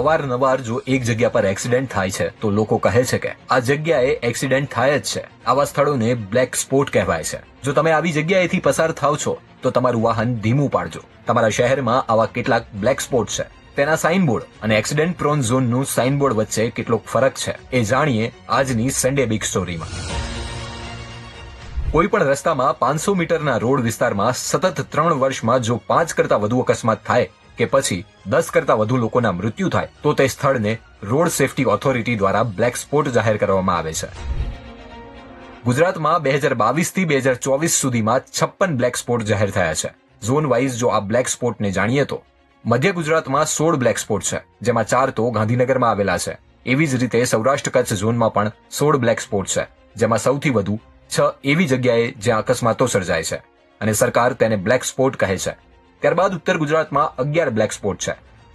અવારનવાર જો એક જગ્યા પર એક્સિડન્ટ થાય છે તો લોકો કહે છે કે આ જગ્યાએ એક્સિડન્ટ થાય જ છે. આવા સ્થળોને બ્લેક સ્પોટ કહેવાય છે. જો તમે આવી જગ્યાએથી પસાર થાવ છો તો તમારું વાહન ધીમું પાડજો. તમારા શહેરમાં આવા કેટલાક બ્લેક સ્પોટ છે. તેના સાઇનબોર્ડ અને એક્સિડન્ટ પ્રોન ઝોનનું સાઇનબોર્ડ વચ્ચે કેટલો ફરક છે એ જાણીએ આજની સન્ડે બિગ સ્ટોરીમાં. કોઈ પણ રસ્તામાં 500 મીટરના રોડ વિસ્તારમાં સતત 3 વર્ષમાં જો 5 કરતા વધુ અકસ્માત થાય કે પછી 10 કરતા વધુ લોકોના મૃત્યુ થાય તો તે સ્થળને રોડ સેફટી ઓથોરિટી દ્વારા બ્લેક સ્પોટ જાહેર કરવામાં આવે છે. ગુજરાતમાં 2022 થી 2024 સુધીમાં 56 બ્લેક સ્પોટ જાહેર થયા છે. ઝોન વાઇઝ જો આ બ્લેક સ્પોટને જાણીએ તો મધ્ય ગુજરાતમાં 16 બ્લેક સ્પોટ છે, જેમાં 4 તો ગાંધીનગરમાં આવેલા છે. એવી જ રીતે સૌરાષ્ટ્ર કચ્છ ઝોનમાં પણ 16 બ્લેક સ્પોટ છે, જેમાં સૌથી વધુ 6 એવી જગ્યાએ જ્યાં અકસ્માતો સર્જાય છે અને સરકાર તેને બ્લેક સ્પોટ કહે છે. ત્યારબાદ ઉત્તર ગુજરાતમાં 11 બ્લેક સ્પોટ છે,